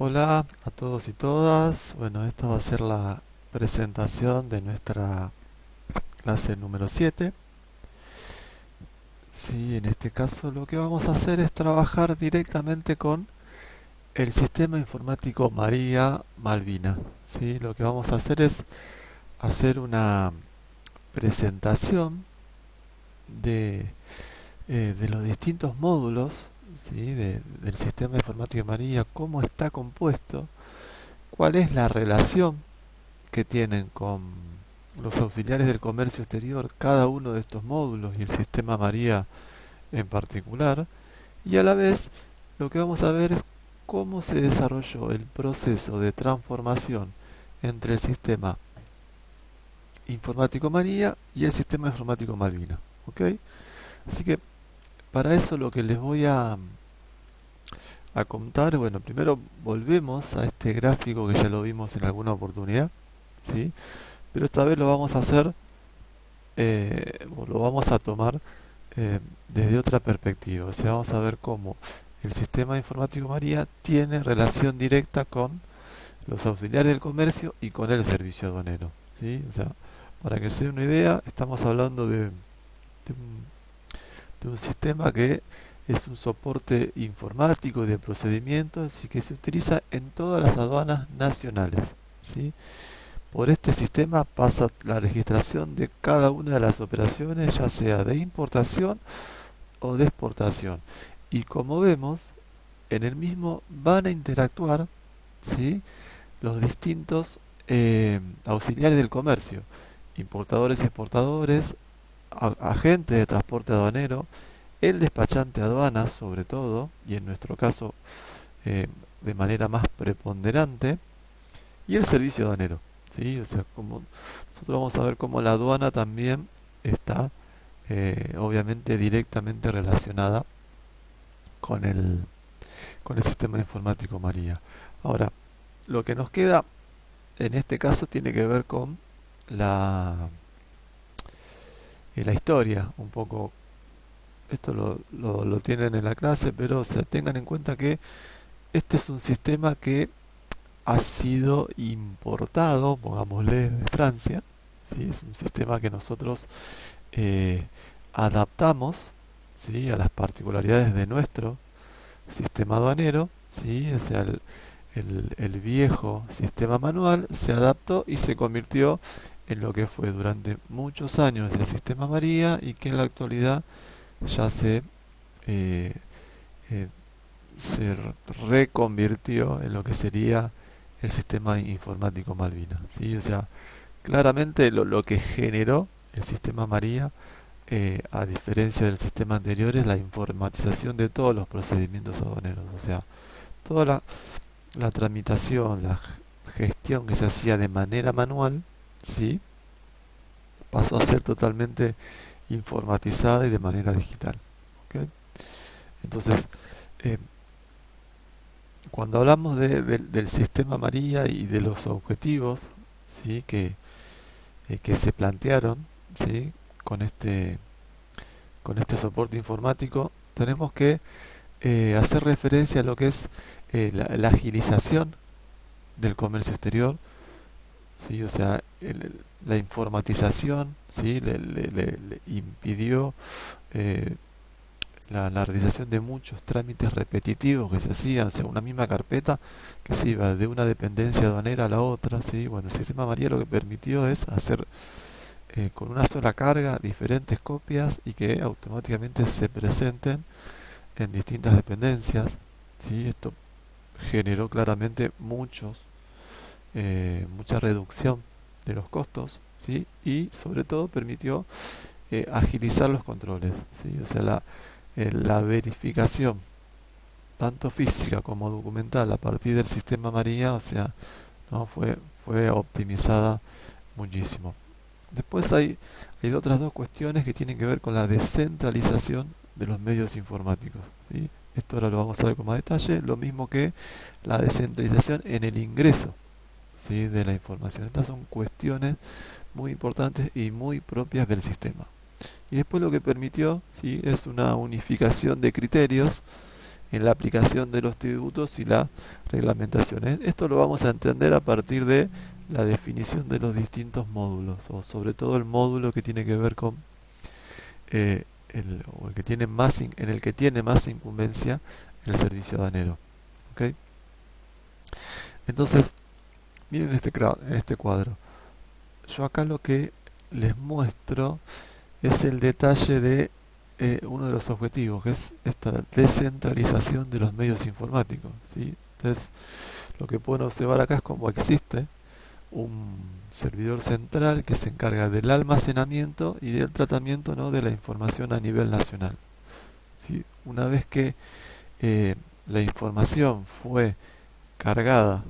Hola a todos y todas. Bueno, esta va a ser la presentación de nuestra clase número 7. Sí, en este caso lo que vamos a hacer es trabajar directamente con el sistema informático María Malvina. Sí, lo que vamos a hacer es hacer una presentación de, de los distintos módulos, ¿sí? Del sistema informático María, cómo está compuesto, cuál es la relación que tienen con los auxiliares del comercio exterior cada uno de estos módulos y el sistema María en particular, y a la vez lo que vamos a ver es cómo se desarrolló el proceso de transformación entre el sistema informático María y el sistema informático Malvina. ¿Ok? Así que para eso lo que les voy a contar, bueno, primero volvemos a este gráfico que ya lo vimos en alguna oportunidad, ¿sí? Pero esta vez lo vamos a hacer, o lo vamos a tomar desde otra perspectiva. O sea, vamos a ver cómo el sistema informático María tiene relación directa con los auxiliares del comercio y con el servicio aduanero. ¿Sí? O sea, para que se den una idea, estamos hablando de un sistema que es un soporte informático y de procedimientos y que se utiliza en todas las aduanas nacionales. ¿Sí? Por este sistema pasa la registración de cada una de las operaciones, ya sea de importación o de exportación. Y como vemos, en el mismo van a interactuar, ¿sí? Los distintos auxiliares del comercio, importadores y exportadores, agentes de transporte aduanero, el despachante aduanas sobre todo, y en nuestro caso de manera más preponderante, y el servicio aduanero. ¿Sí? O sea, como nosotros vamos a ver cómo la aduana también está obviamente directamente relacionada con con el sistema informático María. Ahora, lo que nos queda en este caso tiene que ver con la, la historia, un poco, esto lo tienen en la clase, pero o sea, tengan en cuenta que este es un sistema que ha sido importado, pongámosle, de Francia. ¿Sí? Es un sistema que nosotros eh, adaptamos, ¿sí? A las particularidades de nuestro sistema aduanero. ¿Sí? O sea, el viejo sistema manual se adaptó y se convirtió en lo que fue durante muchos años el sistema María y que en la actualidad ya eh, eh, se reconvirtió en lo que sería el sistema informático Malvina. ¿Sí? O sea, claramente lo que generó el sistema María, a diferencia del sistema anterior, es la informatización de todos los procedimientos aduaneros. O sea, toda la tramitación, la gestión que se hacía de manera manual, ¿sí? Pasó a ser totalmente informatizada y de manera digital. ¿Ok? Entonces, eh, cuando hablamos del sistema María y de los objetivos, ¿sí? Que se plantearon, ¿sí? con con este soporte informático, tenemos que hacer referencia a lo que es la agilización del comercio exterior, ¿sí? O sea, la informatización, ¿sí? Le impidió eh, la realización de muchos trámites repetitivos que se hacían, o sea, una misma carpeta que se iba de una dependencia aduanera a la otra, ¿sí? Bueno, el sistema María lo que permitió es hacer con una sola carga diferentes copias y que automáticamente se presenten en distintas dependencias, ¿sí? Esto generó claramente mucha reducción de los costos, ¿sí? Y sobre todo permitió agilizar los controles, ¿sí? O sea, la verificación tanto física como documental a partir del sistema María, o sea, ¿no? Fue optimizada muchísimo. Después hay otras dos cuestiones que tienen que ver con la descentralización de los medios informáticos, ¿sí? Esto ahora lo vamos a ver con más detalle, lo mismo que la descentralización en el ingreso, ¿sí? De la información. Estas son cuestiones muy importantes y muy propias del sistema. Y después lo que permitió, ¿sí? Es una unificación de criterios en la aplicación de los tributos y la reglamentación. Esto lo vamos a entender a partir de la definición de los distintos módulos, o sobre todo el módulo que tiene que ver con o el que tiene más en el que tiene más incumbencia el servicio aduanero. ¿Ok? Entonces, miren en este cuadro. Yo acá lo que les muestro es el detalle de uno de los objetivos, que es esta descentralización de los medios informáticos, ¿sí? Entonces, lo que pueden observar acá es cómo existe un servidor central que se encarga del almacenamiento y del tratamiento, ¿no?, de la información a nivel nacional, ¿sí? Una vez que la información fue cargada,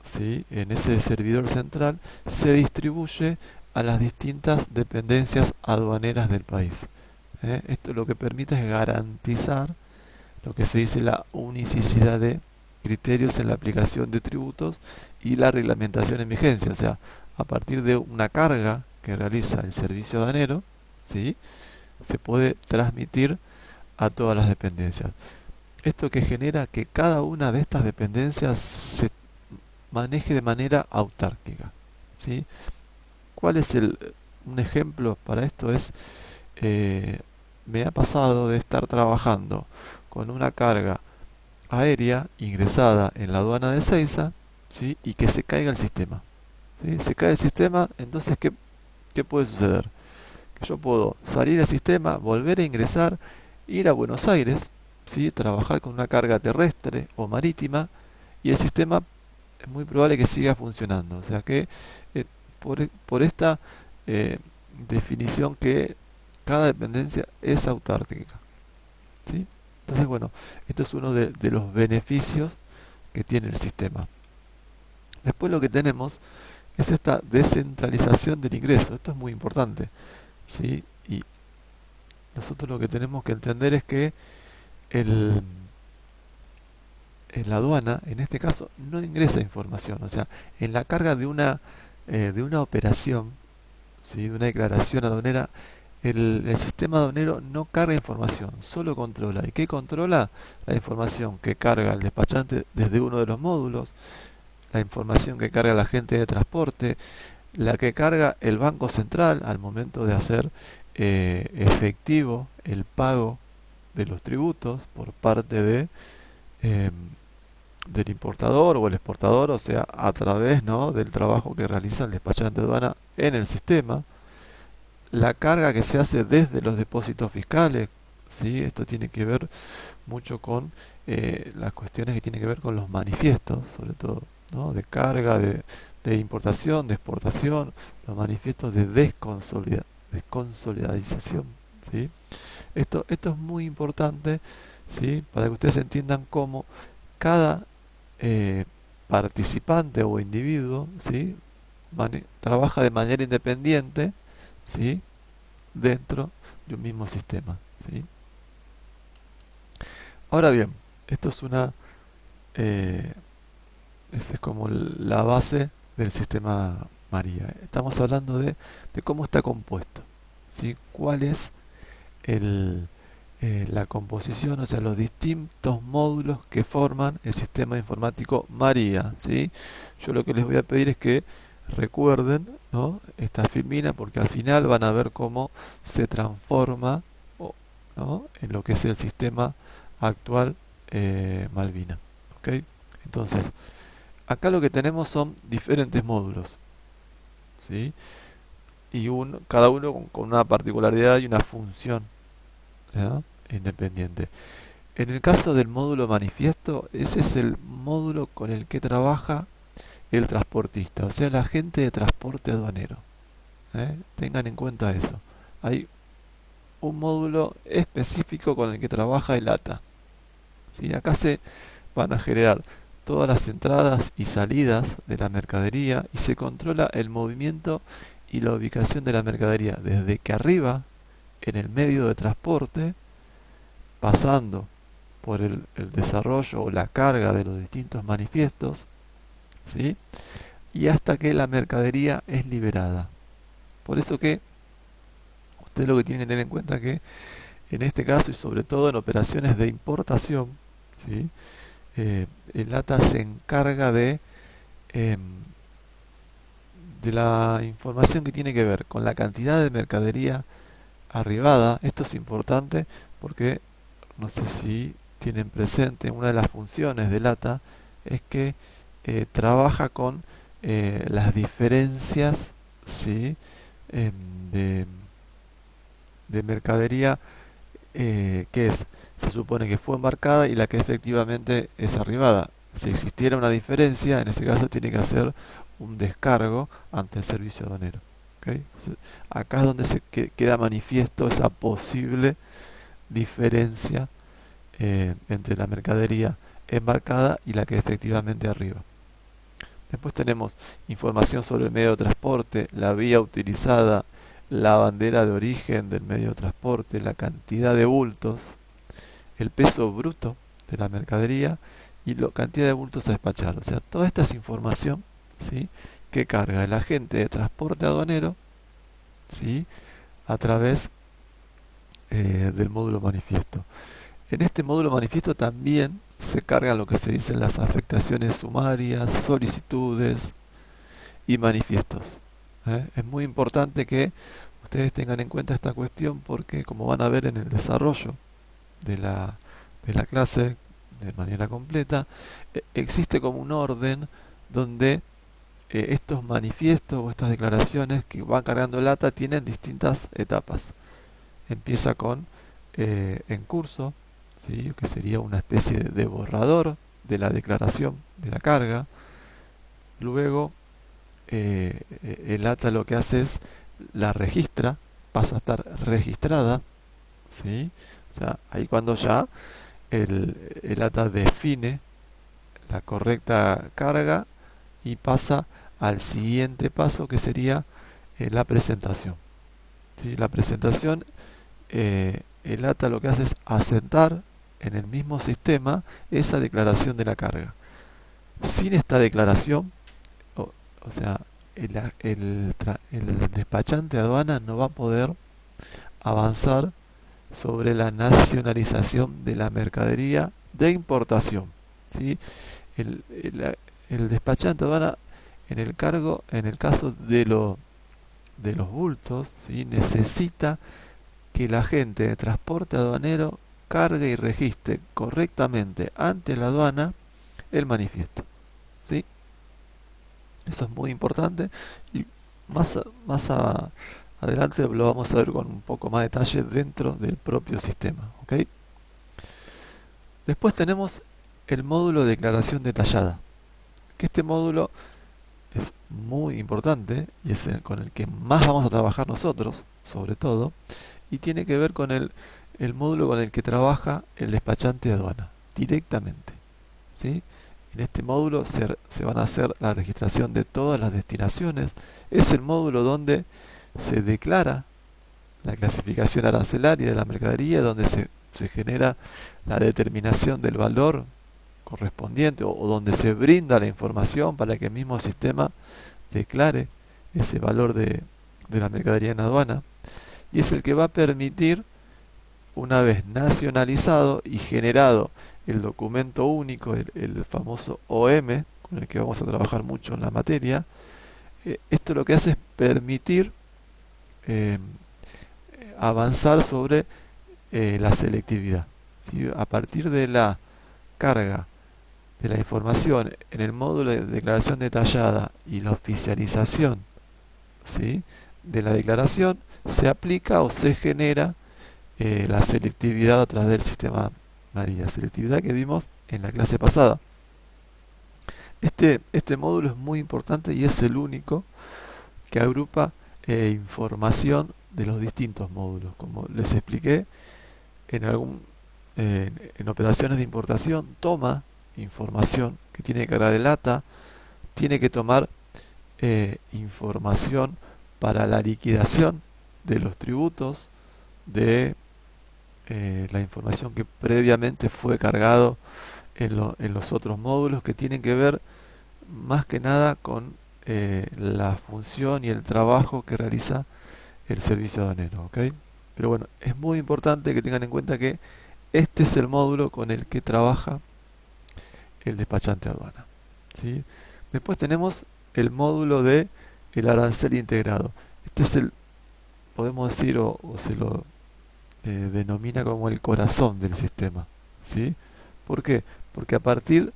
¿sí?, en ese servidor central, se distribuye a las distintas dependencias aduaneras del país. Esto lo que permite es garantizar lo que se dice la unicidad de criterios en la aplicación de tributos y la reglamentación en vigencia. O sea, a partir de una carga que realiza el servicio aduanero, ¿sí?, se puede transmitir a todas las dependencias. Esto que genera que cada una de estas dependencias se maneje de manera autárquica, ¿sí? ¿Cuál es un ejemplo para esto? Me ha pasado de estar trabajando con una carga aérea ingresada en la aduana de Ezeiza, ¿sí?, y que se caiga el sistema, ¿sí? Se cae el sistema, entonces ¿qué puede suceder? Que yo puedo salir del sistema, volver a ingresar, ir a Buenos Aires, ¿sí?, trabajar con una carga terrestre o marítima, y el sistema es muy probable que siga funcionando. O sea que por esta definición que cada dependencia es autárquica, ¿sí? Entonces, bueno, esto es uno de los beneficios que tiene el sistema. Después lo que tenemos es esta descentralización del ingreso. Esto es muy importante, ¿sí? Y nosotros lo que tenemos que entender es que en la aduana, en este caso, no ingresa información. O sea, en la carga de una operación, ¿sí?, de una declaración aduanera, el sistema aduanero no carga información, solo controla. ¿Y qué controla? La información que carga el despachante desde uno de los módulos, la información que carga la agente de transporte, la que carga el Banco Central al momento de hacer efectivo el pago de los tributos por parte del importador o el exportador, o sea, a través, ¿no?, del trabajo que realiza el despachante de aduana en el sistema, la carga que se hace desde los depósitos fiscales, ¿sí? Esto tiene que ver mucho con las cuestiones que tienen que ver con los manifiestos, sobre todo, ¿no?, de carga, de importación, de exportación, los manifiestos de desconsolidarización, ¿sí? Esto es muy importante, ¿sí?, para que ustedes entiendan cómo cada participante o individuo, ¿sí?, trabaja de manera independiente, ¿sí?, dentro de un mismo sistema, ¿sí? Ahora bien, esto es esta es como la base del sistema María. Estamos hablando de cómo está compuesto, ¿sí? ¿Cuál es la composición, o sea, los distintos módulos que forman el sistema informático María, ¿sí? Yo lo que les voy a pedir es que recuerden, ¿no?, esta filmina, porque al final van a ver cómo se transforma, ¿no?, en lo que es el sistema actual Malvina. ¿Ok? Entonces, acá lo que tenemos son diferentes módulos, ¿sí? Y cada uno con una particularidad y una función, ¿ya?, independiente. En el caso del módulo manifiesto, ese es el módulo con el que trabaja el transportista, o sea, el agente de transporte aduanero. Tengan en cuenta eso. Hay un módulo específico con el que trabaja el ATA, ¿sí? Acá se van a generar todas las entradas y salidas de la mercadería y se controla el movimiento y la ubicación de la mercadería desde que arriba en el medio de transporte, pasando por el desarrollo o la carga de los distintos manifiestos, ¿sí?, y hasta que la mercadería es liberada. Por eso que ustedes lo que tienen que tener en cuenta que en este caso, y sobre todo en operaciones de importación, ¿sí? El ATA se encarga em, de la información que tiene que ver con la cantidad de mercadería arribada. Esto es importante porque no sé si tienen presente, una de las funciones del ATA es que trabaja con las diferencias, ¿sí? Em, de, de mercadería que se supone que fue embarcada y la que efectivamente es arribada. Si existiera una diferencia, en ese caso tiene que hacer un descargo ante el servicio aduanero. ¿Ok? Entonces, acá es donde queda manifiesto esa posible diferencia entre la mercadería embarcada y la que efectivamente arriba. Después tenemos información sobre el medio de transporte, la vía utilizada, la bandera de origen del medio de transporte, la cantidad de bultos, el peso bruto de la mercadería y la cantidad de bultos a despachar. O sea, toda esta es información, ¿sí?, que carga el agente de transporte aduanero, ¿sí?, a través del módulo manifiesto. En este módulo manifiesto también se cargan lo que se dicen las afectaciones sumarias, solicitudes y manifiestos. Es muy importante que ustedes tengan en cuenta esta cuestión porque, como van a ver en el desarrollo de la clase de manera completa, existe como un orden donde estos manifiestos o estas declaraciones que van cargando el ATA tienen distintas etapas. Empieza con en curso, ¿sí?, que sería una especie de borrador de la declaración de la carga. Luego el ATA lo que hace es la registra, pasa a estar registrada, ¿sí? O sea, ahí cuando ya el ATA define la correcta carga y pasa al siguiente paso que sería la presentación, ¿sí? La presentación, el ATA lo que hace es asentar en el mismo sistema esa declaración de la carga. Sin esta declaración, o sea, el despachante de aduana no va a poder avanzar sobre la nacionalización de la mercadería de importación, ¿sí? El, el- el despachante de aduana en el caso de los bultos, ¿sí?, necesita que el agente de transporte aduanero cargue y registre correctamente ante la aduana el manifiesto, ¿sí? Eso es muy importante y adelante lo vamos a ver con un poco más detalle dentro del propio sistema, ¿ok? Después tenemos el módulo de declaración detallada, que este módulo es muy importante y es con el que más vamos a trabajar nosotros, sobre todo, y tiene que ver con el módulo con el que trabaja el despachante de aduana directamente, ¿sí? En este módulo se van a hacer la registración de todas las destinaciones. Es el módulo donde se declara la clasificación arancelaria de la mercadería, donde se genera la determinación del valor correspondiente o donde se brinda la información para que el mismo sistema declare ese valor de la mercadería en aduana. Y es el que va a permitir, una vez nacionalizado y generado el documento único, el famoso OM, con el que vamos a trabajar mucho en la materia, esto lo que hace es permitir eh, avanzar sobre la selectividad, ¿sí? A partir de la carga de la información en el módulo de declaración detallada y la oficialización, ¿sí?, de la declaración, se aplica o se genera la selectividad a través del sistema María, selectividad que vimos en la clase pasada. Este módulo es muy importante y es el único que agrupa información de los distintos módulos. Como les expliqué, en operaciones de importación toma información que tiene que cargar el ATA, tiene que tomar información para la liquidación de los tributos, de la información que previamente fue cargado en los otros módulos que tienen que ver más que nada con la función y el trabajo que realiza el servicio aduanero, ¿ok? Pero bueno, es muy importante que tengan en cuenta que este es el módulo con el que trabaja el despachante de aduana, ¿sí? Después tenemos el módulo de el arancel integrado. Este es el, podemos decir, o se lo denomina como el corazón del sistema, ¿sí? ¿Por qué? Porque a partir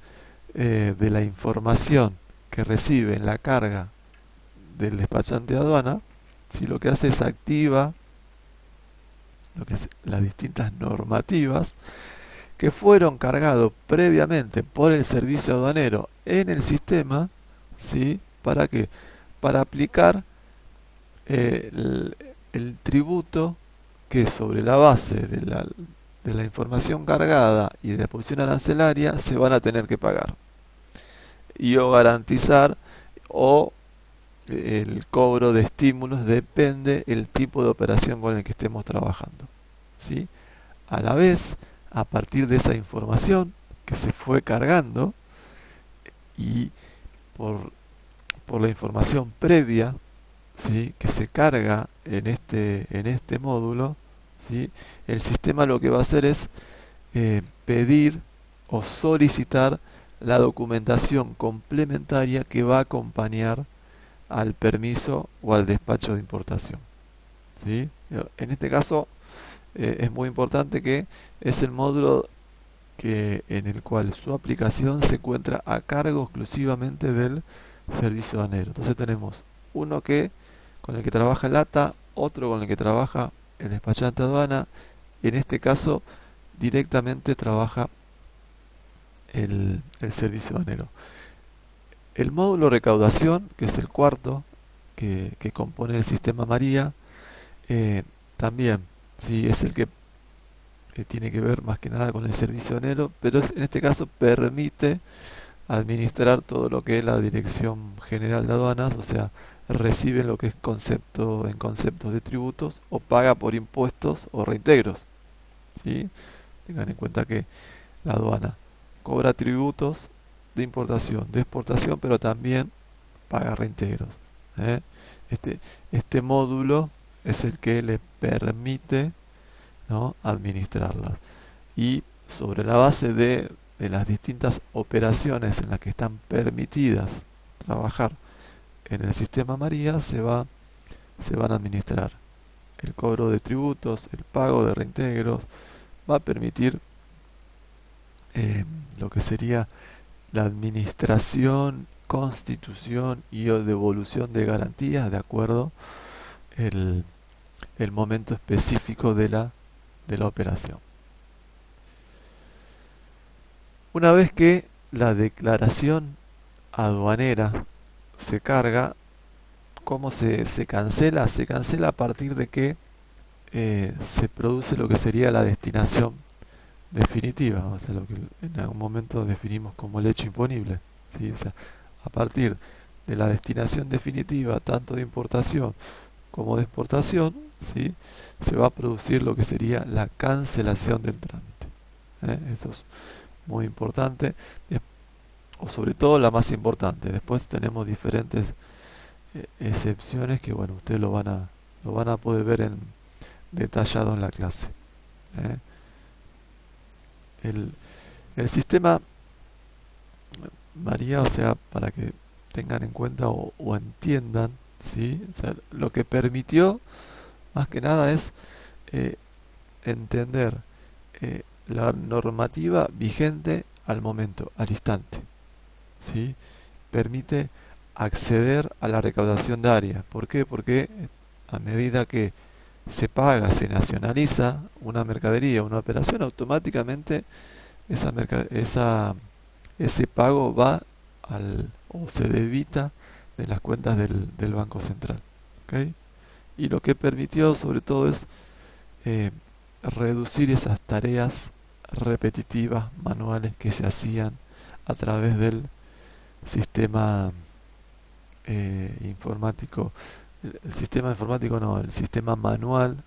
de la información que recibe en la carga del despachante de aduana, ¿sí? Lo que hace es activa lo que es las distintas normativas que fueron cargados previamente por el servicio aduanero en el sistema, ¿sí? ¿Para qué? Para aplicar el tributo que sobre la base de la información cargada y de la posición arancelaria se van a tener que pagar. Y o garantizar o el cobro de estímulos depende el tipo de operación con el que estemos trabajando, ¿sí? A la vez, a partir de esa información que se fue cargando y por, por la información previa, ¿sí? Que se carga en este módulo, ¿sí? El sistema lo que va a hacer es pedir o solicitar la documentación complementaria que va a acompañar al permiso o al despacho de importación, ¿sí? En este caso es muy importante que es el módulo en el cual su aplicación se encuentra a cargo exclusivamente del servicio aduanero. Entonces tenemos uno con el que trabaja el ATA, otro con el que trabaja el despachante de aduana. En este caso directamente trabaja el servicio aduanero. El módulo recaudación, que es el cuarto que compone el sistema María, también, sí, es el que tiene que ver más que nada con el servicio aduanero, pero en este caso permite administrar todo lo que es la Dirección General de Aduanas, o sea, recibe lo que es en conceptos de tributos o paga por impuestos o reintegros, ¿sí? Tengan en cuenta que la aduana cobra tributos de importación, de exportación, pero también paga reintegros, ¿eh? Este módulo es el que le permite, ¿no?, administrarlas. Y sobre la base de las distintas operaciones en las que están permitidas trabajar en el sistema María, se van a administrar el cobro de tributos, el pago de reintegros, va a permitir lo que sería la administración, constitución y o devolución de garantías de acuerdo el, el momento específico de la operación. Una vez que la declaración aduanera se carga, ¿cómo se cancela? Se cancela a partir de que se produce lo que sería la destinación definitiva, o sea, lo que en algún momento definimos como el hecho imponible, ¿sí? O sea, a partir de la destinación definitiva, tanto de importación como de exportación, ¿sí?, se va a producir lo que sería la cancelación del trámite, ¿eh? Eso es muy importante, o sobre todo la más importante. Después tenemos diferentes excepciones que, bueno, ustedes lo van a poder ver detallado en la clase, ¿eh? El, el sistema María, o sea, para que tengan en cuenta o entiendan, ¿sí? O sea, lo que permitió más que nada es entender la normativa vigente al momento, al instante, ¿sí? Permite acceder a la recaudación de área. ¿Por qué? Porque a medida que se paga, se nacionaliza una mercadería, una operación, automáticamente ese pago va o se debita de las cuentas del Banco Central, ¿ok? Y lo que permitió sobre todo es reducir esas tareas repetitivas, manuales que se hacían a través del sistema informático. El sistema informático no, el sistema manual,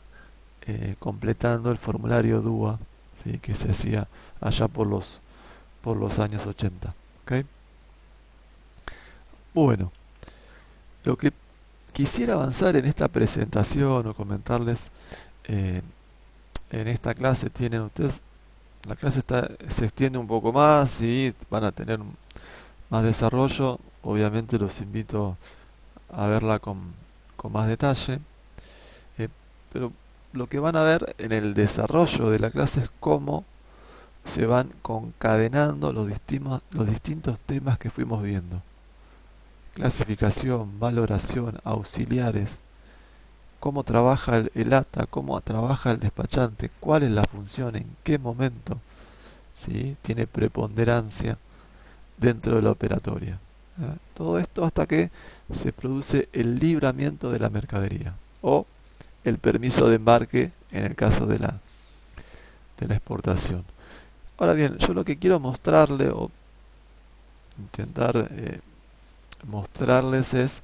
completando el formulario DUA, ¿sí?, que se hacía allá por los años 80. ¿Okay? Bueno, lo que quisiera avanzar en esta presentación o comentarles en esta clase, tienen ustedes la clase se extiende un poco más y van a tener más desarrollo. Obviamente los invito a verla con más detalle. Eh, pero lo que van a ver en el desarrollo de la clase es cómo se van concadenando los distintos temas que fuimos viendo. Clasificación, valoración, auxiliares, cómo trabaja el ATA, cómo trabaja el despachante, cuál es la función, en qué momento, ¿sí?, tiene preponderancia dentro de la operatoria. Todo esto hasta que se produce el libramiento de la mercadería o el permiso de embarque en el caso de la exportación. Ahora bien, yo lo que quiero mostrarle o intentar mostrarles es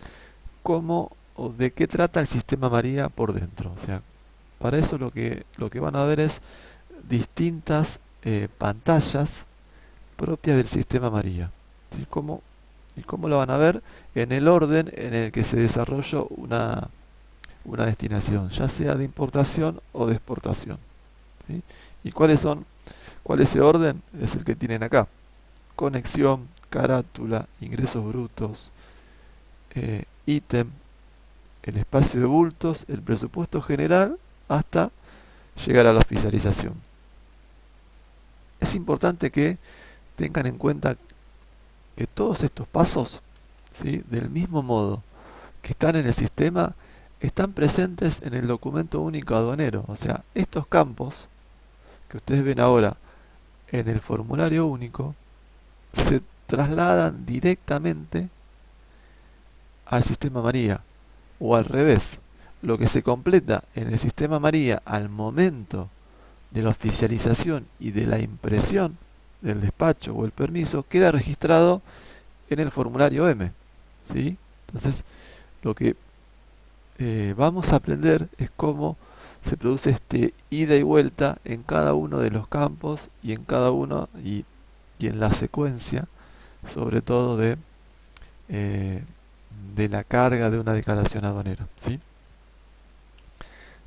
cómo o de qué trata el sistema María por dentro. O sea, para eso lo que van a ver es distintas pantallas propias del sistema María. ¿Sí? ¿Y cómo lo van a ver? En el orden en el que se desarrolló una destinación, ya sea de importación o de exportación. ¿Sí? ¿Y cuál es ese orden? Es el que tienen acá: conexión, carátula, ingresos brutos, ítem, el espacio de bultos, el presupuesto general, hasta llegar a la oficialización. Es importante que tengan en cuenta que todos estos pasos, ¿sí?, del mismo modo que están en el sistema, están presentes en el documento único aduanero. O sea, estos campos que ustedes ven ahora en el formulario único se trasladan directamente al sistema María, o al revés. Lo que se completa en el sistema María al momento de la oficialización y de la impresión del despacho o el permiso queda registrado en el formulario M. ¿Sí? Entonces, lo que vamos a aprender es cómo se produce este ida y vuelta en cada uno de los campos y en cada uno y en la secuencia, sobre todo de la carga de una declaración aduanera. ¿Sí?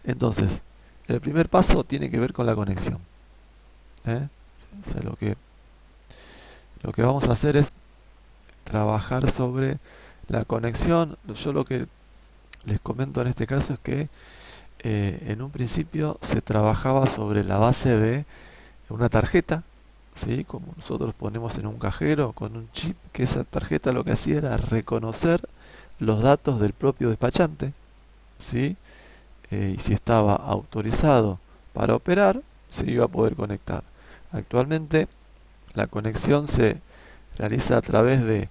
Entonces, el primer paso tiene que ver con la conexión. O sea, lo que vamos a hacer es trabajar sobre la conexión. Yo lo que les comento en este caso es que en un principio se trabajaba sobre la base de una tarjeta, ¿sí?, como nosotros ponemos en un cajero con un chip, que esa tarjeta lo que hacía era reconocer los datos del propio despachante, ¿sí? Y si estaba autorizado para operar, se iba a poder conectar. Actualmente la conexión se realiza a través de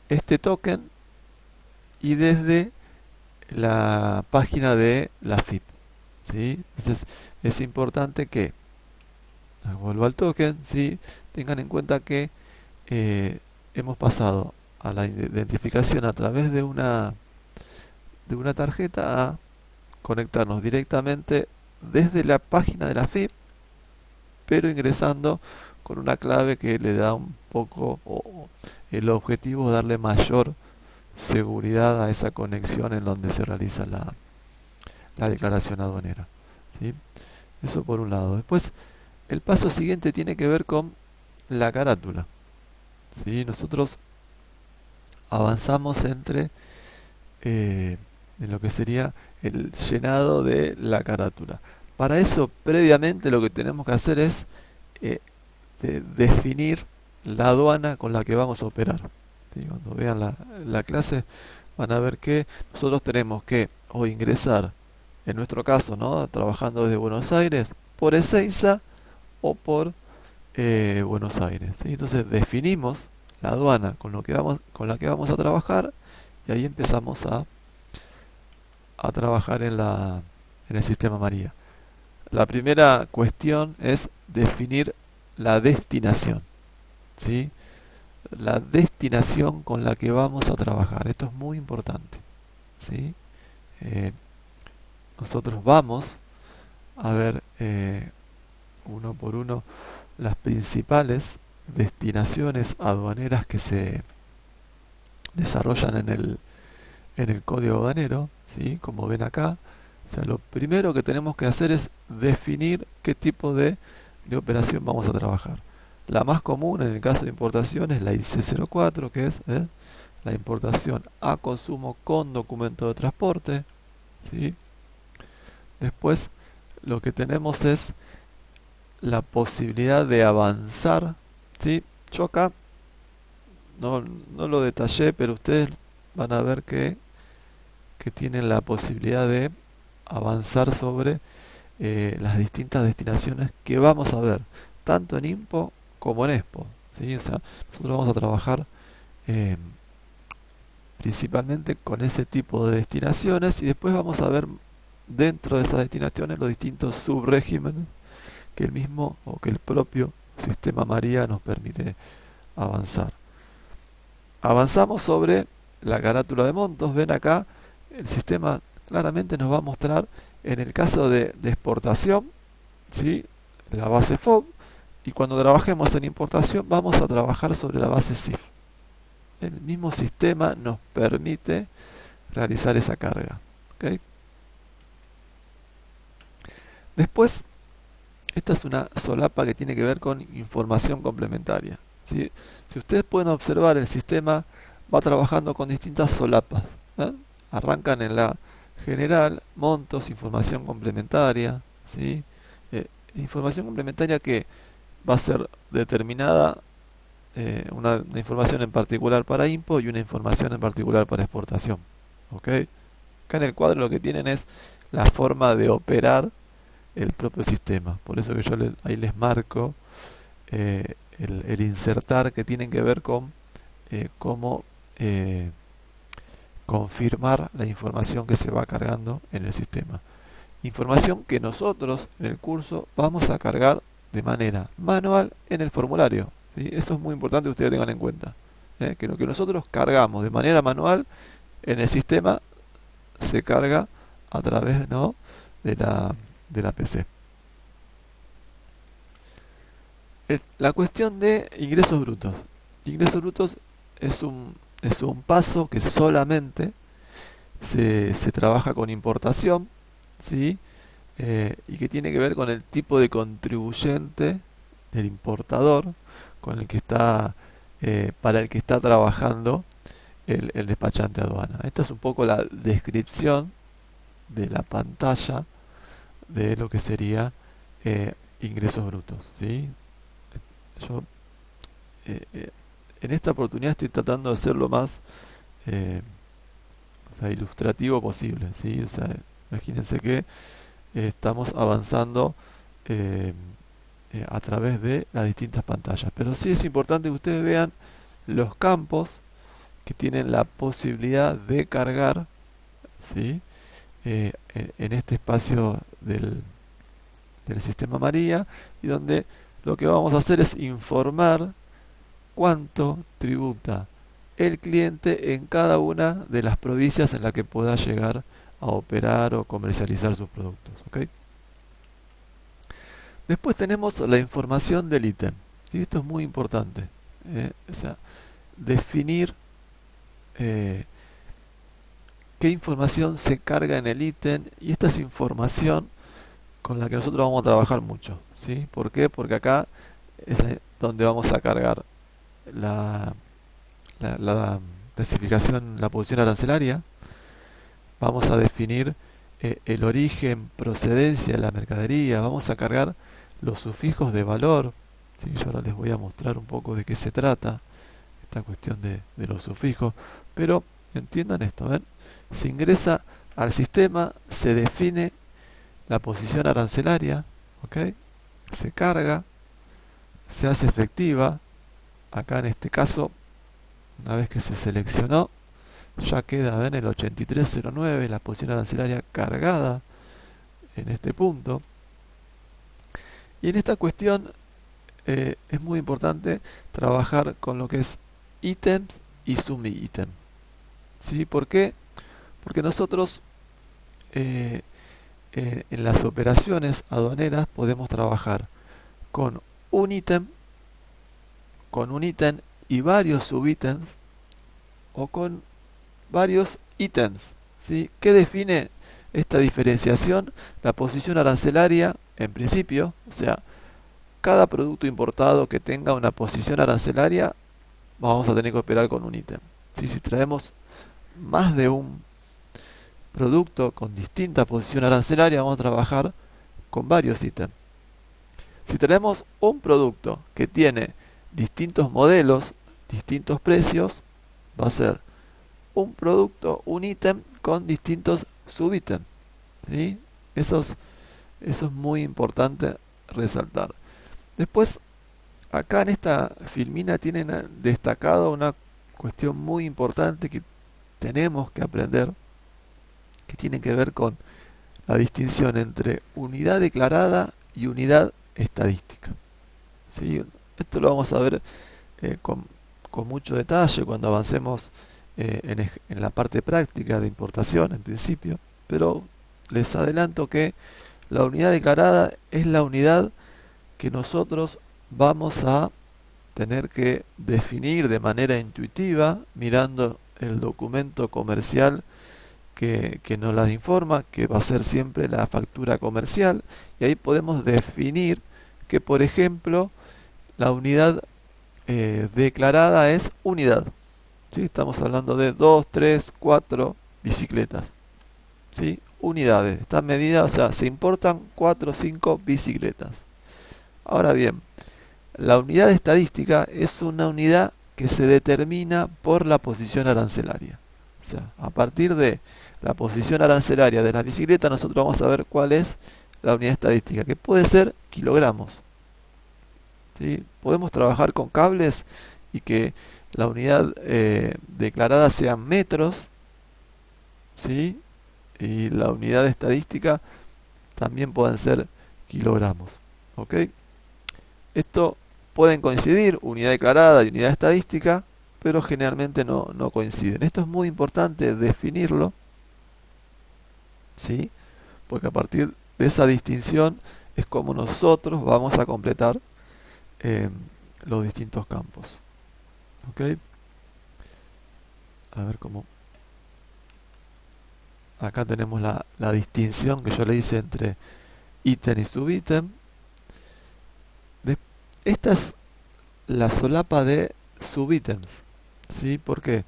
este token y desde la página de la FIP. ¿Sí? Entonces es importante que, vuelvo al token, ¿sí?, tengan en cuenta que hemos pasado a la identificación a través de una tarjeta a conectarnos directamente desde la página de la FIP, pero ingresando con una clave que le da un poco, o el objetivo es darle mayor seguridad a esa conexión en donde se realiza la declaración aduanera. ¿Sí? Eso por un lado. Después, el paso siguiente tiene que ver con la carátula. ¿Sí? Nosotros avanzamos en lo que sería el llenado de la carátula. Para eso, previamente, lo que tenemos que hacer es definir la aduana con la que vamos a operar. ¿Sí? Cuando vean la clase van a ver que nosotros tenemos que o ingresar, en nuestro caso, ¿no?, trabajando desde Buenos Aires, por Ezeiza o por Buenos Aires. ¿Sí? Entonces definimos la aduana con la que vamos a trabajar, y ahí empezamos a trabajar en el sistema María. La primera cuestión es definir la destinación. ¿Sí? La destinación con la que vamos a trabajar. Esto es muy importante. ¿Sí? Nosotros vamos a ver uno por uno las principales destinaciones aduaneras que se desarrollan en el código aduanero, ¿sí?, como ven acá. O sea, lo primero que tenemos que hacer es definir qué tipo de de operación vamos a trabajar. La más común en el caso de importación es la IC04, que es la importación a consumo con documento de transporte, ¿sí? Después lo que tenemos es la posibilidad de avanzar, ¿sí? Yo acá no lo detallé, pero ustedes van a ver que tienen la posibilidad de avanzar sobre las distintas destinaciones que vamos a ver, tanto en IMPO como en EXPO, ¿sí? O sea, nosotros vamos a trabajar eh, principalmente con ese tipo de destinaciones y después vamos a ver dentro de esas destinaciones los distintos subregímenes que el mismo o que el propio sistema María nos permite avanzar. Avanzamos sobre la carátula de montos. Ven acá, el sistema claramente nos va a mostrar en el caso de exportación, ¿sí?, la base FOB, y cuando trabajemos en importación vamos a trabajar sobre la base CIF. El mismo sistema nos permite realizar esa carga. ¿Okay? Después, esta es una solapa que tiene que ver con información complementaria, ¿sí? Si ustedes pueden observar, el sistema va trabajando con distintas solapas, ¿eh? Arrancan en la general, montos, información complementaria, ¿sí? Información complementaria que va a ser determinada, una información en particular para IMPO y una información en particular para exportación. ¿Ok? Acá en el cuadro lo que tienen es la forma de operar el propio sistema. Por eso que yo ahí les marco el insertar, que tienen que ver con cómo confirmar la información que se va cargando en el sistema. Información que nosotros en el curso vamos a cargar de manera manual en el formulario, ¿sí? Eso es muy importante que ustedes tengan en cuenta, que lo que nosotros cargamos de manera manual en el sistema se carga a través, ¿no?, de la PC. La cuestión de ingresos brutos. Ingresos brutos es un paso que solamente se trabaja con importación, ¿sí? Y que tiene que ver con el tipo de contribuyente del importador con el que está, para el que está trabajando el despachante aduana. Esta es un poco la descripción de la pantalla de lo que sería ingresos brutos, ¿sí? Yo en esta oportunidad estoy tratando de ser lo más o sea, ilustrativo posible, ¿sí? O sea, imagínense que estamos avanzando a través de las distintas pantallas, pero sí es importante que ustedes vean los campos que tienen la posibilidad de cargar, ¿sí?, en este espacio del sistema María, y donde lo que vamos a hacer es informar cuánto tributa el cliente en cada una de las provincias en la que pueda llegar a operar o comercializar sus productos. ¿Okay? Después tenemos la información del ítem. Y esto es muy importante. O sea, definir qué información se carga en el ítem, y esta es información con la que nosotros vamos a trabajar mucho, ¿sí? ¿Por qué? Porque acá es donde vamos a cargar la clasificación, la posición arancelaria. Vamos a definir el origen, procedencia de la mercadería. Vamos a cargar los sufijos de valor, ¿sí? Yo ahora les voy a mostrar un poco de qué se trata esta cuestión de los sufijos, pero entiendan esto, ¿ven? Se ingresa al sistema, se define la posición arancelaria, ¿ok? Se carga, se hace efectiva. Acá en este caso, una vez que se seleccionó, ya queda, ven, el 8309, la posición arancelaria cargada en este punto. Y en esta cuestión es muy importante trabajar con lo que es ítems y sumi-ítem. ¿Sí? ¿Por qué? Porque nosotros en las operaciones aduaneras podemos trabajar con un ítem y varios subítems, o con varios ítems, ¿sí? ¿Qué define esta diferenciación? La posición arancelaria, en principio, o sea, cada producto importado que tenga una posición arancelaria, vamos a tener que operar con un ítem. ¿Sí? Si traemos más de un producto con distinta posición arancelaria, vamos a trabajar con varios ítems. Si tenemos un producto que tiene distintos modelos, distintos precios, va a ser un producto, un ítem con distintos subítems. ¿Sí? Eso es muy importante resaltar. Después, acá en esta filmina tienen destacado una cuestión muy importante que tenemos que aprender, que tiene que ver con la distinción entre unidad declarada y unidad estadística. ¿Sí? Esto lo vamos a ver con mucho detalle cuando avancemos en la parte práctica de importación en principio, pero les adelanto que la unidad declarada es la unidad que nosotros vamos a tener que definir de manera intuitiva mirando el documento comercial que nos las informa, que va a ser siempre la factura comercial, y ahí podemos definir que, por ejemplo, la unidad declarada es unidad. ¿Sí? Estamos hablando de 2, 3, 4 bicicletas. ¿Sí? Unidades. Están medidas, o sea, se importan 4 o 5 bicicletas. Ahora bien, la unidad estadística es una unidad que se determina por la posición arancelaria. O sea, a partir de la posición arancelaria de la bicicleta, nosotros vamos a ver cuál es la unidad estadística, que puede ser kilogramos. ¿Sí? Podemos trabajar con cables y que la unidad declarada sean metros, ¿sí? Y la unidad estadística también pueden ser kilogramos. ¿Ok? Esto pueden coincidir, unidad declarada y unidad estadística, pero generalmente no coinciden. Esto es muy importante definirlo, ¿sí? Porque a partir de esa distinción es como nosotros vamos a completar los distintos campos. ¿Ok? A ver cómo... Acá tenemos la distinción que yo le hice entre ítem y subítem. Esta es la solapa de subítems. ¿Sí? ¿Por qué?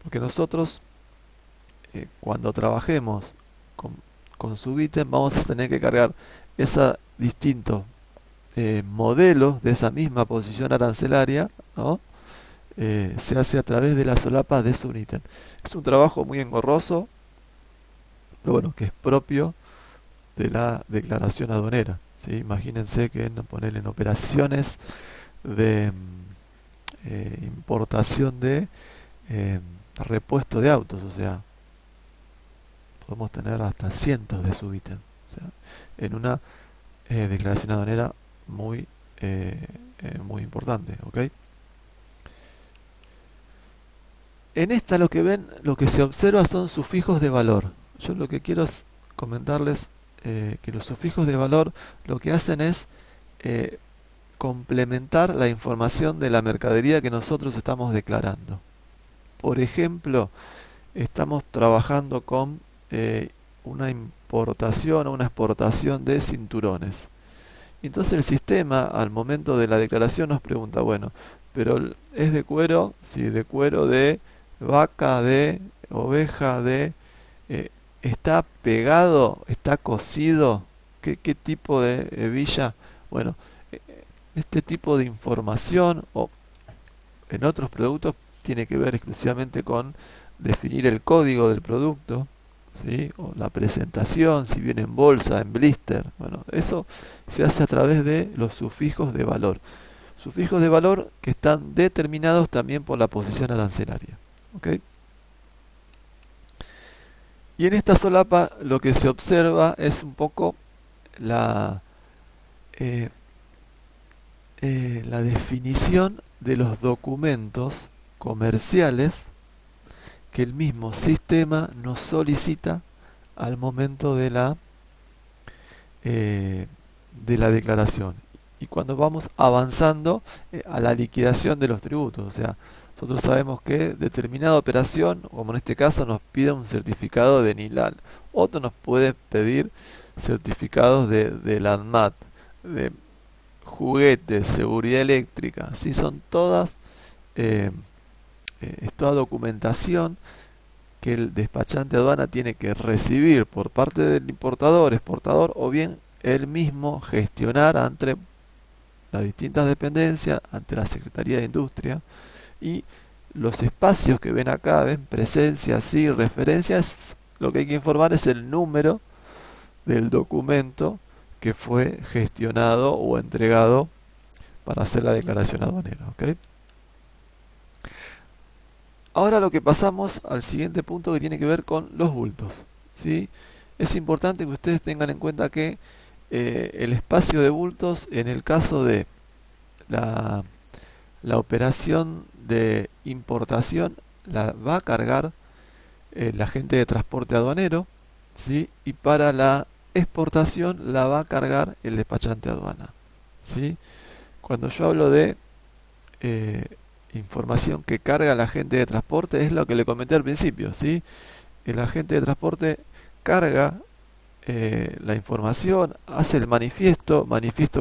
Porque nosotros cuando trabajemos con subítem vamos a tener que cargar esa distintos modelos de esa misma posición arancelaria, ¿no? Se hace a través de la solapa de subítem. Es un trabajo muy engorroso, pero bueno, que es propio de la declaración aduanera. ¿Sí? Imagínense que ponerle en operaciones de importación de repuesto de autos, o sea, podemos tener hasta cientos de subítems, o sea, en una declaración aduanera muy muy importante, ¿ok? En esta lo que ven, lo que se observa son sufijos de valor. Yo lo que quiero es comentarles que los sufijos de valor lo que hacen es complementar la información de la mercadería que nosotros estamos declarando. Por ejemplo, estamos trabajando con una importación o una exportación de cinturones. Entonces el sistema al momento de la declaración nos pregunta, bueno, pero ¿es de cuero? Sí, de cuero de vaca, de oveja, ¿está pegado? ¿Está cosido? ¿Qué tipo de hebilla? Bueno, este tipo de información o en otros productos tiene que ver exclusivamente con definir el código del producto, ¿sí? O la presentación, si viene en bolsa, en blister. Bueno, eso se hace a través de los sufijos de valor. Sufijos de valor que están determinados también por la posición arancelaria. ¿Ok? Y en esta solapa lo que se observa es un poco la definición de los documentos comerciales que el mismo sistema nos solicita al momento de la declaración. Y cuando vamos avanzando a la liquidación de los tributos, o sea, nosotros sabemos que determinada operación, como en este caso, nos pide un certificado de NILAL. Otro nos puede pedir certificados de la ANMAT, juguetes, seguridad eléctrica, ¿sí? Son todas, eh, es toda documentación que el despachante de aduana tiene que recibir por parte del importador, exportador, o bien él mismo gestionar ante las distintas dependencias, ante la Secretaría de Industria. Y los espacios que ven acá, ven presencia, sí, referencias, lo que hay que informar es el número del documento que fue gestionado o entregado para hacer la declaración aduanera, ¿ok? Ahora lo que pasamos al siguiente punto, que tiene que ver con los bultos, ¿sí? Es importante que ustedes tengan en cuenta que el espacio de bultos, en el caso de la, la operación de importación, la va a cargar el agente de transporte aduanero, ¿sí? Y para la exportación la va a cargar el despachante de aduana, ¿sí? Cuando yo hablo de eh, información que carga el agente de transporte, es lo que le comenté al principio, ¿sí? El agente de transporte carga la información, hace el manifiesto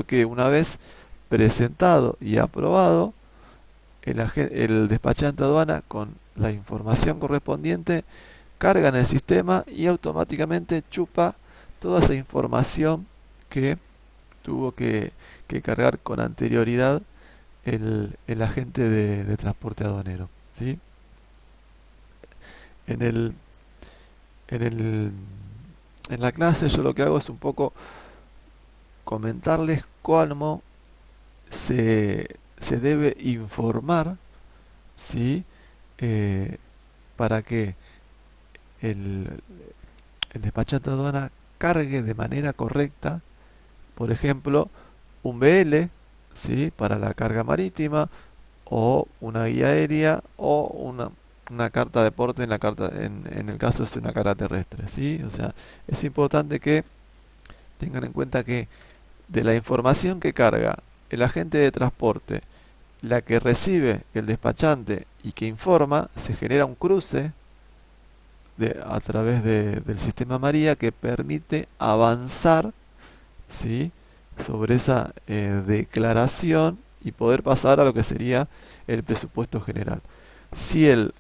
que una vez presentado y aprobado, el despachante de aduana con la información correspondiente carga en el sistema y automáticamente chupa toda esa información que tuvo que cargar con anterioridad el agente de transporte aduanero, ¿sí? En el, en el, en la clase yo lo que hago es un poco comentarles cómo se debe informar, ¿sí? Eh, para que el, el despachante de aduana cargue de manera correcta, por ejemplo, un BL, ¿sí? Para la carga marítima, o una guía aérea, o una carta de porte en el caso de una carga terrestre, ¿sí? O sea, es importante que tengan en cuenta que de la información que carga el agente de transporte, la que recibe el despachante y que informa, se genera un cruce a través del sistema María que permite avanzar, ¿sí? Sobre esa declaración y poder pasar a lo que sería el presupuesto general. Si el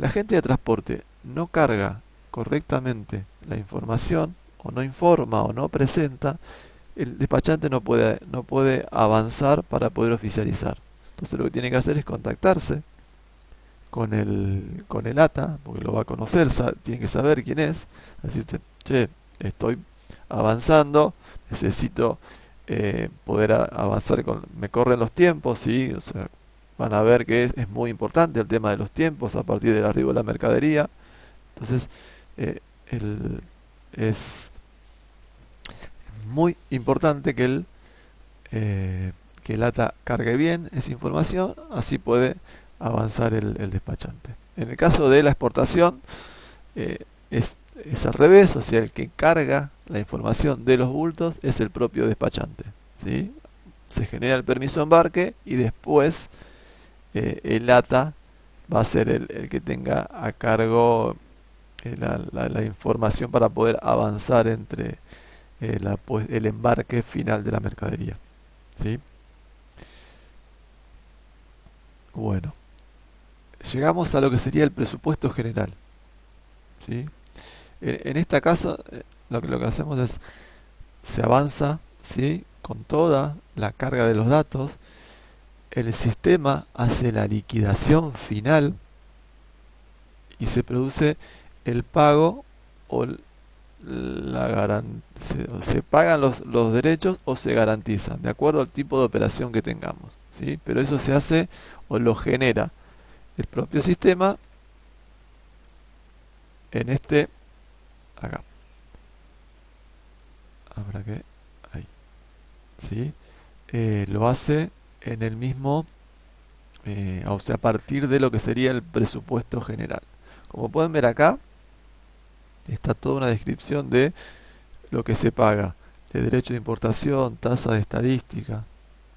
agente de transporte no carga correctamente la información, o no informa o no presenta, el despachante no puede avanzar para poder oficializar. Entonces lo que tiene que hacer es contactarse con el ATA, porque lo va a conocer, tiene que saber quién es, decirte, che, estoy avanzando, necesito poder avanzar me corren los tiempos, ¿sí? O sea, van a ver que es muy importante el tema de los tiempos a partir del arribo de la mercadería. Entonces, eh, es muy importante que el ATA cargue bien esa información, así puede avanzar el despachante. En el caso de la exportación, eh, es al revés, o sea, el que carga la información de los bultos es el propio despachante, ¿sí? Se genera el permiso de embarque y después el ATA va a ser el que tenga a cargo la información para poder avanzar entre el embarque final de la mercadería, ¿sí? Bueno, llegamos a lo que sería el presupuesto general, ¿sí? En esta casa, lo que hacemos es, se avanza, ¿sí? Con toda la carga de los datos, el sistema hace la liquidación final y se produce el pago o se pagan los derechos o se garantizan, de acuerdo al tipo de operación que tengamos, ¿sí? Pero eso se hace o lo genera el propio sistema en acá. Habrá que, ahí, ¿sí? Lo hace en el mismo, o sea, a partir de lo que sería el presupuesto general. Como pueden ver acá, está toda una descripción de lo que se paga, de derecho de importación, tasa de estadística,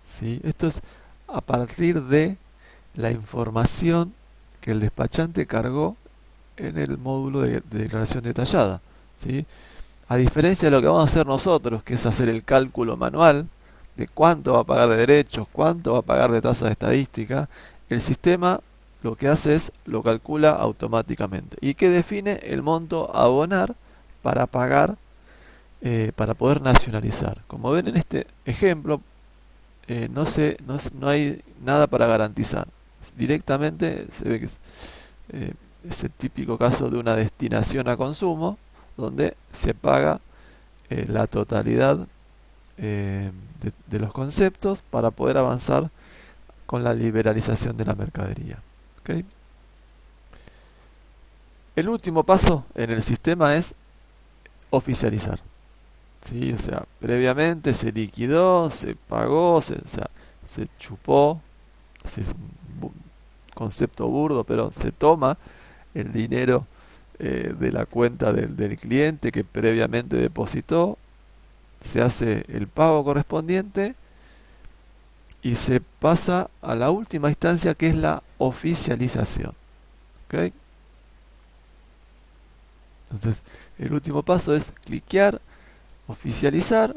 ¿sí? Esto es a partir de la información que el despachante cargó en el módulo de declaración detallada, ¿sí? A diferencia de lo que vamos a hacer nosotros, que es hacer el cálculo manual de cuánto va a pagar de derechos, cuánto va a pagar de tasa de estadística, el sistema lo que hace es lo calcula automáticamente y que define el monto a abonar para pagar, para poder nacionalizar. Como ven en este ejemplo, no hay nada para garantizar. Directamente se ve que es el típico caso de una destinación a consumo, donde se paga la totalidad de los conceptos para poder avanzar con la liberalización de la mercadería. ¿Ok? El último paso en el sistema es oficializar. ¿Sí? O sea, previamente se liquidó, se pagó, o sea, se chupó, así es un concepto burdo, pero se toma el dinero de la cuenta del cliente que previamente depositó, se hace el pago correspondiente y se pasa a la última instancia, que es la oficialización. ¿Ok? Entonces, el último paso es cliquear, oficializar,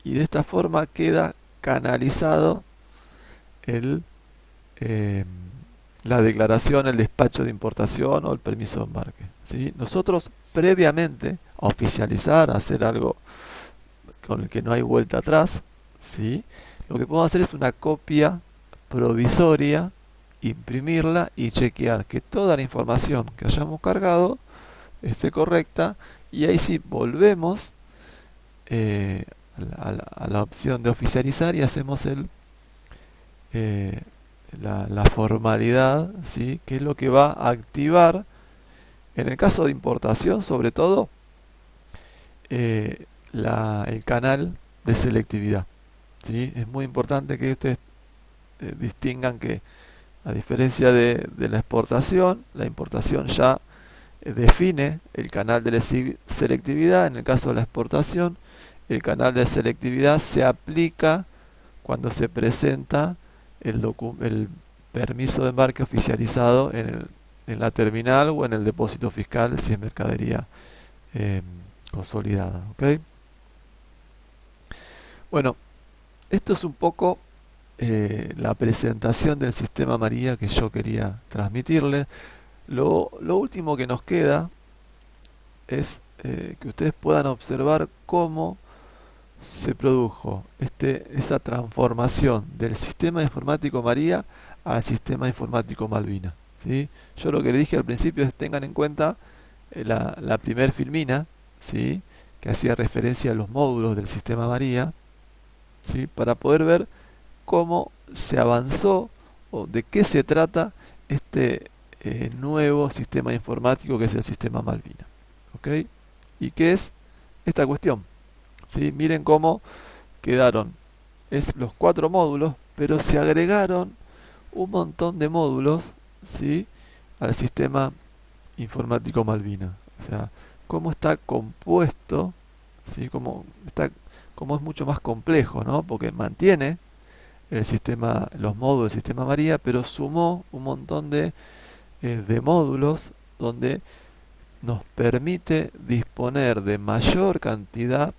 y de esta forma queda canalizado el, eh, la declaración, el despacho de importación o el permiso de embarque. ¿Sí? Nosotros previamente a oficializar, a hacer algo con el que no hay vuelta atrás, ¿sí? Lo que podemos hacer es una copia provisoria, imprimirla y chequear que toda la información que hayamos cargado esté correcta, y ahí sí volvemos eh, a la opción de oficializar y hacemos eh, la formalidad, ¿sí? Que es lo que va a activar, en el caso de importación sobre todo, el canal de selectividad. ¿Sí? Es muy importante que ustedes distingan que, a diferencia de la exportación, la importación ya define el canal de selectividad. En el caso de la exportación, el canal de selectividad se aplica cuando se presenta el permiso de embarque oficializado en la terminal o en el depósito fiscal, si es mercadería consolidada. ¿Ok? Bueno, esto es un poco la presentación del sistema María que yo quería transmitirles. Lo último que nos queda es que ustedes puedan observar cómo se produjo esa transformación del sistema informático María al sistema informático Malvina. ¿Sí? Yo lo que le dije al principio es tengan en cuenta la primer filmina, ¿sí? Que hacía referencia a los módulos del sistema María, ¿sí? Para poder ver cómo se avanzó o de qué se trata este nuevo sistema informático que es el sistema Malvina. ¿Ok? ¿Y qué es esta cuestión? ¿Sí? Miren cómo quedaron los 4 módulos, pero se agregaron un montón de módulos, ¿sí? Al sistema informático Malvina. O sea, cómo está compuesto, ¿sí? Cómo es mucho más complejo, ¿no? Porque mantiene los módulos del sistema María, pero sumó un montón de módulos donde nos permite disponer de mayor cantidad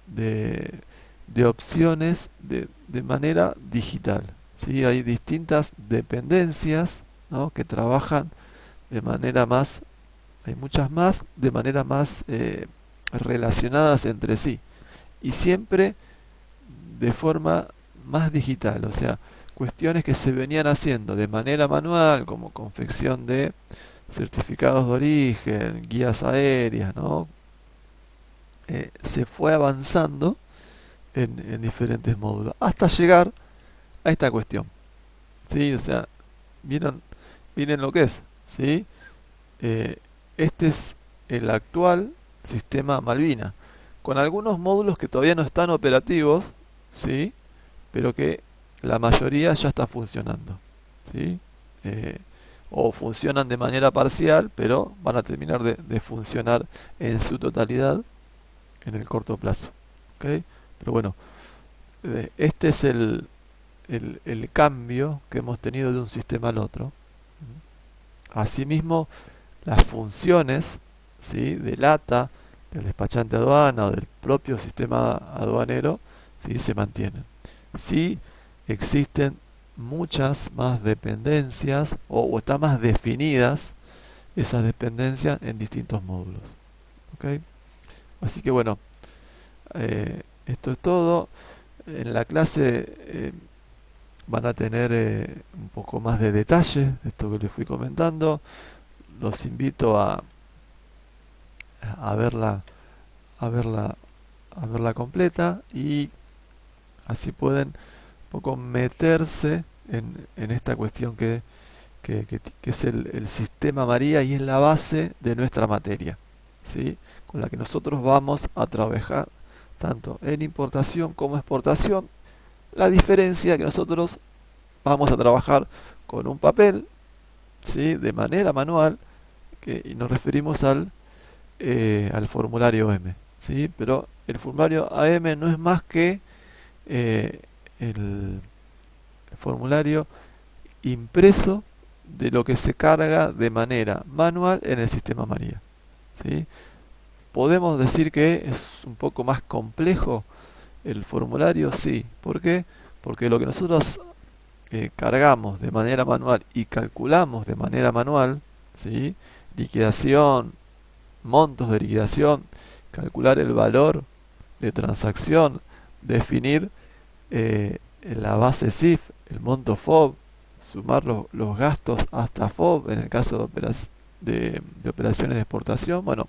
de opciones de manera digital. ¿Sí? Hay distintas dependencias, ¿no? Que trabajan de manera más, hay muchas más, de manera más relacionadas entre sí, y siempre de forma más digital. O sea, cuestiones que se venían haciendo de manera manual, como confección de certificados de origen, guías aéreas, ¿no? Se fue avanzando en diferentes módulos hasta llegar a esta cuestión. ¿Sí? O sea, miren lo que es, ¿sí? Este es el actual sistema Malvina, con algunos módulos que todavía no están operativos, ¿sí? Pero que la mayoría ya está funcionando, ¿sí? O funcionan de manera parcial, pero van a terminar de funcionar en su totalidad en el corto plazo. ¿Ok? Pero bueno, este es el cambio que hemos tenido de un sistema al otro. Asimismo, las funciones, ¿sí? Del ATA, del despachante aduana o del propio sistema aduanero, ¿sí? Se mantienen. sí existen muchas más dependencias o están más definidas esas dependencias en distintos módulos. ¿Ok? Así que bueno, esto es todo. En la clase van a tener un poco más de detalle de esto que les fui comentando. Los invito a verla, a verla, a verla completa y así pueden un poco meterse en esta cuestión que es el sistema María y es la base de nuestra materia, ¿sí? Con la que nosotros vamos a trabajar tanto en importación como exportación. La diferencia es que nosotros vamos a trabajar con un papel, ¿sí? De manera manual, y nos referimos al formulario M, ¿sí? Pero el formulario AM no es más que el formulario impreso de lo que se carga de manera manual en el sistema María, ¿sí? Podemos decir que es un poco más complejo el formulario, sí. ¿Por qué? Porque lo que nosotros cargamos de manera manual y calculamos de manera manual, ¿sí? Liquidación, montos de liquidación, calcular el valor de transacción, definir la base CIF, el monto FOB, sumar los gastos hasta FOB en el caso de operaciones de exportación. Bueno,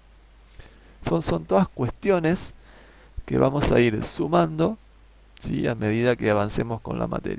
son todas cuestiones que vamos a ir sumando, ¿sí? A medida que avancemos con la materia.